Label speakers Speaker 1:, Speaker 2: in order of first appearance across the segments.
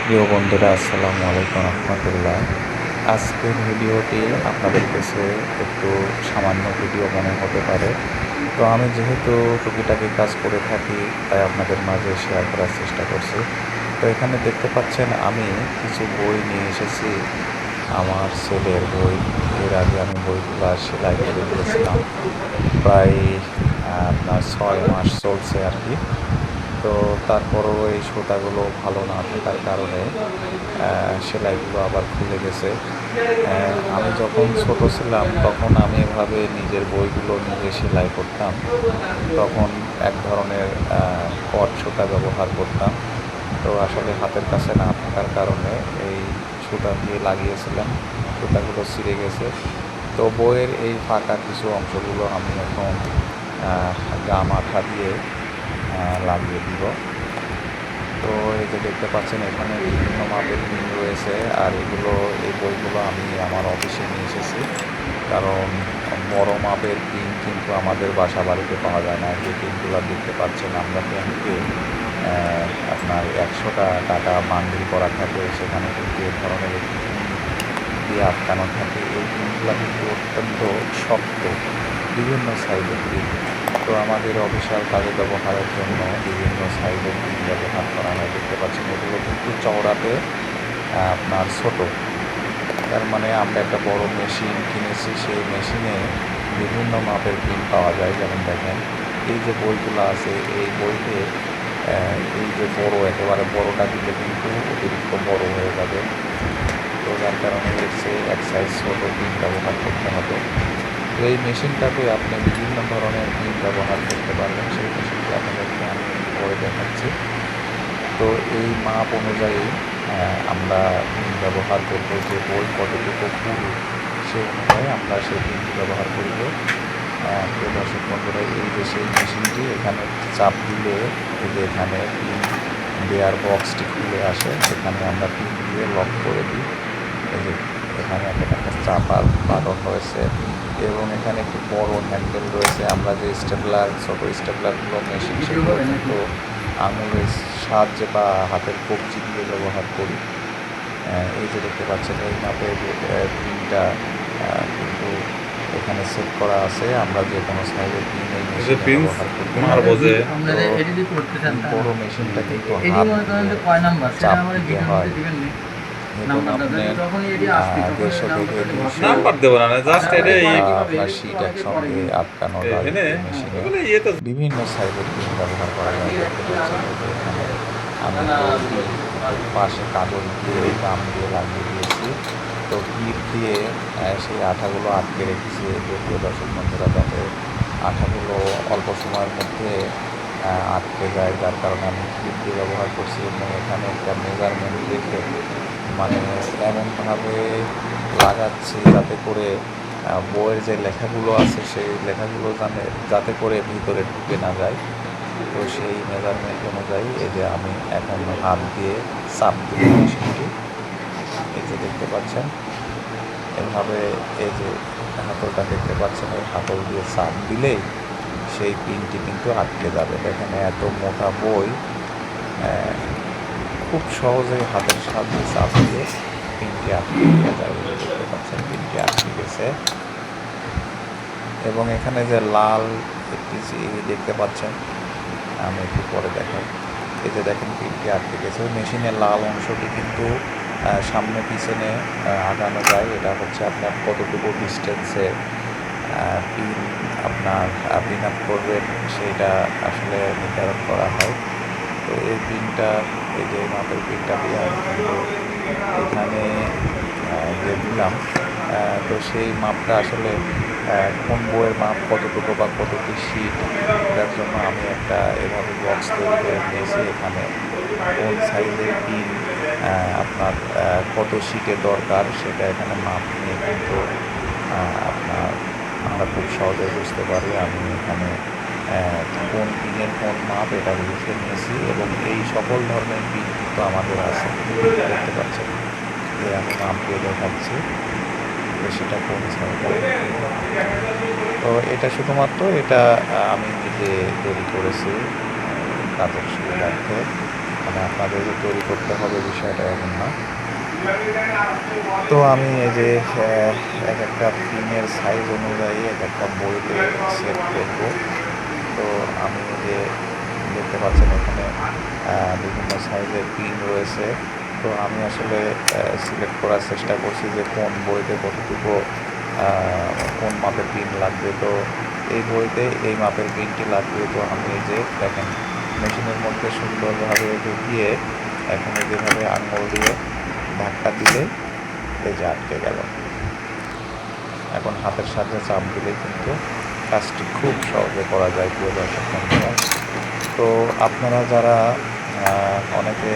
Speaker 1: প্রিয় বন্ধুরা, আসসালামু আলাইকুম রহমতুল্লাহ। আজকের ভিডিওটি আপনাদের কাছে একটু সামান্য ভিডিও মনে হতে পারে। তো আমি যেহেতু টুকিটাকি কাজ করে থাকি, তাই আপনাদের মাঝে শেয়ার করার চেষ্টা করছি। তো এখানে দেখতে পাচ্ছেন আমি কিছু বই নিয়ে এসেছি, আমার ছেলের বই। এর আগে আমি বইগুলো সেলাই করে দিয়েছিলাম, প্রায় আপনার 6 মাস চলছে আর কি। তো তারপরও এই সুতাগুলো ভালো না থাকার কারণে সেলাইগুলো আবার খুলে গেছে। আমি যখন ছোট ছিলাম তখন আমি এভাবে নিজের বইগুলো নিজে সেলাই করতাম। তখন এক ধরনের কট সুতা ব্যবহার করতাম। তো আসলে হাতের কাছে না থাকার কারণে এই সুতা দিয়ে লাগিয়েছিলাম, সুতাগুলো ছিঁড়ে গেছে। তো বইয়ের এই ফাঁকা কিছু অংশগুলো আমি এখন গাম আঠা দিয়ে লাগিয়ে দিব। তো এই যে দেখতে পাচ্ছেন এখানে বিভিন্ন মাপের পিন রয়েছে, আর এই বইগুলো আমি আমার অফিসে নিয়ে এসেছি, কারণ বড় মাপের পিন কিন্তু আমাদের বাসা বাড়িতে পাওয়া যায় না। যে পিনগুলো দেখতে পাচ্ছেন আমরা ব্যাংকে আপনার 100 টাকা বান্ডিল করা থাকে, সেখানে কিন্তু এই ধরনের একটি পিন দিয়ে আটকানো থাকে। এই পিনগুলো কিন্তু অত্যন্ত শক্ত, বিভিন্ন সাইজের পিন। তো আমাদের অফিসিয়াল কাজে ব্যবহারের জন্য বিভিন্ন সাইজের পিন ব্যবহার করা হয়। দেখতে পাচ্ছেন এগুলো কিন্তু চওড়াতে আপনার ছোট। তার মানে আমরা একটা বড় মেশিন কিনেছি, সেই মেশিনে বিভিন্ন মাপের পিন পাওয়া যায়। যেমন দেখেন এই যে বইগুলো আছে, এই বইতে এই যে বড়, একেবারে বড়টা দিলে কিন্তু অতিরিক্ত বড় হয়ে যাবে। তো যার কারণে এর চেয়ে এক সাইজ ছোট পিন ব্যবহার করতে হবে। তো এই মেশিনটাতে আপনি বিভিন্ন ধরনের পিন ব্যবহার করতে পারবেন। সেই মেশিনটি আপনাদেরকে আমি পরে দেখাচ্ছি। তো এই মাপ অনুযায়ী আমরা পিন ব্যবহার করব, যে বই কতটুকু পুরু সেই অনুযায়ী আমরা সেই পিনটি ব্যবহার করব। প্রিয় দর্শক বন্ধুরা, এই যে সেই মেশিনটি, এখানে চাপ দিলে এই যে এখানে পিন দেওয়ার বক্সটি খুলে আসে, সেখানে আমরা পিন দিয়ে লক করে দিই। এই যে এখানে একটা চাপার বাটন রয়েছে এবং এখানে একটি বড় হ্যান্ডেল রয়েছে। আমরা যে স্টেপলার, ছোটো স্টেপলারগুলো মেশিন, সেগুলো কিন্তু আঙুলের সাহায্যে বা হাতের কবজি দিয়ে ব্যবহার করি। এই যে দেখতে পাচ্ছেন এই মাপের পিনটা কিন্তু এখানে সেট করা আছে। আমরা যে কোনো সাইজের পিন এই মেশিনে ব্যবহার করতে পারবো। এই বড় মেশিনটা কিন্তু হাত দিয়ে চাপ দিতে হয়। এবং আপনার 150 থেকে 200 আপনার শীট একসঙ্গে আটকানো লাগে মেশিনে। বিভিন্ন সাইজের পিন ব্যবহার করা যায়। দেখতে পাচ্ছেন এই যে এখানে আমি বইটি পাশে কাগজ দিয়ে গাম দিয়ে লাগিয়ে দিয়েছি। তো ক্লিপ দিয়ে সেই আঠাগুলো আটকে রেখেছি, প্রিয় দর্শক বন্ধুরা, যাতে আঠাগুলো অল্প সময়ের মধ্যে আটকে যায়। যার কারণে আমি ক্লিপ দিয়ে ব্যবহার করছি এবং এখানে একটা মেজারমেন্ট রেখে, মানে এমনভাবে লাগাচ্ছি যাতে করে বইয়ের যে লেখাগুলো আছে সেই লেখাগুলো যাতে করে ভিতরে ঢুকে না যায়। তো সেই মেজারমেন্ট অনুযায়ী এই যে আমি এখন হাত দিয়ে চাপ দিব মেশিনটি। এই যে দেখতে পাচ্ছেন এভাবে, এই যে হাতলটা দেখতে পাচ্ছেন, এই হাতল দিয়ে চাপ দিলেই সেই পিনটি কিন্তু আটকে যাবে। দেখেন এত মোটা বই খুব সহজেই হাতের সাহায্যে চাপ দিয়ে পিনটি আটকে দেওয়া যায়। দেখতে পাচ্ছেন পিনটি আটকে গেছে। এবং এখানে যে লাল একটি দেখতে পাচ্ছেন, আমি একটু পরে দেখাই। এই যে দেখেন পিনটি আটকে গেছে। মেশিনের লাল অংশটি কিন্তু সামনে পিছনে আগানো যায়। এটা হচ্ছে আপনার কতটুকু ডিস্টেন্সে পিন আপনার পিন আপ করবেন সেইটা আসলে নির্ধারণ করা হয়। তো এই পিনটা, এই যে মাপের পিনটা দিয়ে আমি কিন্তু এখানে যে দিলাম, তো সেই মাপটা আসলে কোন বইয়ের মাপ কতটুকু বা কতটি শীট, এটার জন্য আমি একটা এভাবে বক্স তৈরি করে নিয়েছি। এখানে কোন সাইজের পিন আপনার কত শীটের দরকার সেটা এখানে মাপ নিয়ে কিন্তু আপনার আমরা খুব সহজে বুঝতে পারি। আমি এখানে কোন পিনের কোন মাপ এটা লিখে নিয়েছি এবং এই সকল ধরনের পিন কিন্তু আমাদের আছে। দেখতে পাচ্ছেন যে আমি মাপ দিয়ে দেখাচ্ছি যে সেটা কোন সাইজের। তো এটা শুধুমাত্র এটা আমি নিজে তৈরি করেছি কাজের সুবিধার্থে। মানে আপনাদের যে তৈরি করতে হবে বিষয়টা এমন না। তো আমি এই যে এক একটা পিনের সাইজ অনুযায়ী এক একটা বইতে সেট করব। তো আমি এই যে দেখতে পাচ্ছেন এখানে বিভিন্ন সাইজের পিন রয়েছে। তো আমি আসলে সিলেক্ট করার চেষ্টা করছি যে কোন বইতে কতটুকু কোন মাপের পিন লাগবে। তো এই বইতে এই মাপের পিনটি লাগবে। তো আমি এই যে দেখেন মেশিনের মধ্যে সুন্দরভাবে ঢুকিয়ে এখন যেভাবে আঙুল দিয়ে ধাক্কা দিলে এই যে আটকে গেল। এখন হাতের সাহায্যে চাপ দিলে কিন্তু কাজটি খুব সহজে করা যায় প্রিয় দর্শক বন্ধুরা। তো আপনারা যারা অনেকে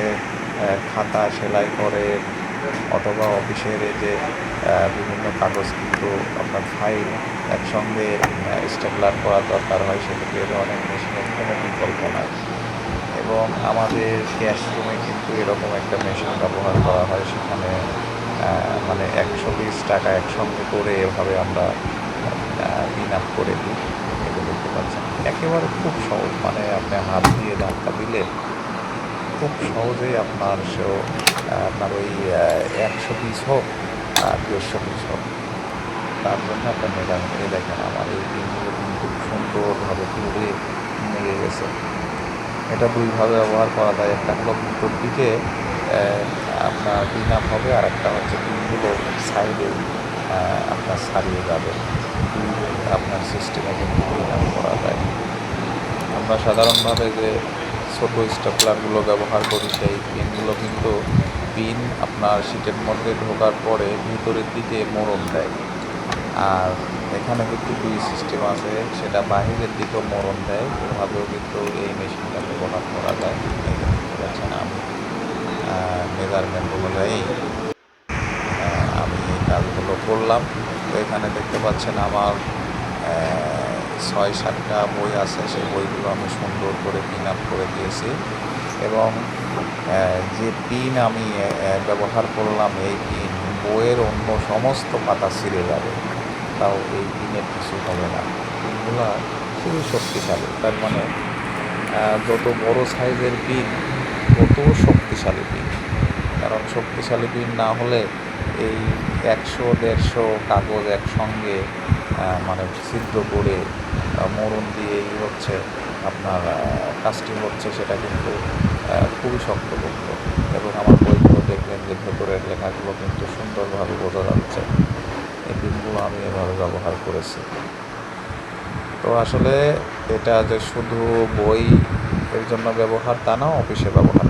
Speaker 1: খাতা সেলাই করে অথবা অফিসের এই যে বিভিন্ন কাগজ কিন্তু আপনার ফাইল একসঙ্গে স্টেপলার করার দরকার হয়, সেক্ষেত্রে এই ধরনের মেশিনের কোনো বিকল্প নাই। এবং আমাদের ক্যাশ রুমে কিন্তু এরকম একটা মেশিন ব্যবহার করা হয়, সেখানে মানে 120 টাকা একসঙ্গে করে এভাবে আমরা পিন আপ করে দিই। এটা দেখতে পাচ্ছেন একেবারে খুব সহজ, মানে আপনি হাত দিয়ে ধাক্কা দিলে খুব সহজেই আপনার ওই 100 পিস হোক আর 150 পিস হোক, তার জন্য আপনার মেজারমেন্টে দেখেন আমার এই পিনগুলো কিন্তু সুন্দরভাবে পুরো মিলে গেছে। এটা দুইভাবে ব্যবহার করা যায়, একটা হলো ভিতর দিকে আপনার পিন আপ হবে, আর একটা হচ্ছে পিনগুলো সাইডে আপনার ছাড়িয়ে যাবে। দুই আপনার সিস্টেমে কিন্তু পিন আপ করা যায়। আমরা সাধারণভাবে যে ছোটো স্টেপলারগুলো ব্যবহার করি সেই পিনগুলো কিন্তু পিন আপনার শীটের মধ্যে ঢোকার পরে ভিতরের দিকে মোড়ন দেয়, আর এখানে কিন্তু দুই সিস্টেম আছে, সেটা বাহিরের দিকেও মোড়ন দেয়। এভাবেও কিন্তু এই মেশিনটা ব্যবহার করা যায়। দেখতে পাচ্ছেন আমি মেজারমেন্ট অনুযায়ী আমি এই কাজগুলো করলাম। তো এখানে দেখতে পাচ্ছেন আমার 6-7টা বই আছে, সেই বইগুলো আমি সুন্দর করে পিন আপ করে দিয়েছি। এবং যে পিন আমি ব্যবহার করলাম, এই পিন বইয়ের অন্য সমস্ত পাতা ছিঁড়ে যাবে, তাও এই পিনের কিছু হবে না। পিনগুলো খুবই শক্তিশালী, তার মানে যত বড় সাইজের পিন তত শক্তিশালী পিন। কারণ শক্তিশালী পিন না হলে এই 100-150 কাগজ একসঙ্গে মানে ছিদ্র করে মোড়ন দিয়েই হচ্ছে আপনার কাজটি হচ্ছে, সেটা কিন্তু খুবই শক্তপোক্ত। এবং আমার বইগুলো দেখবেন যে ভেতরের লেখাগুলো কিন্তু সুন্দরভাবে বোঝা যাচ্ছে। এই পিনগুলো আমি এভাবে ব্যবহার করেছি। তো আসলে এটা যে শুধু বই এর জন্য ব্যবহার তা না, অফিসে ব্যবহার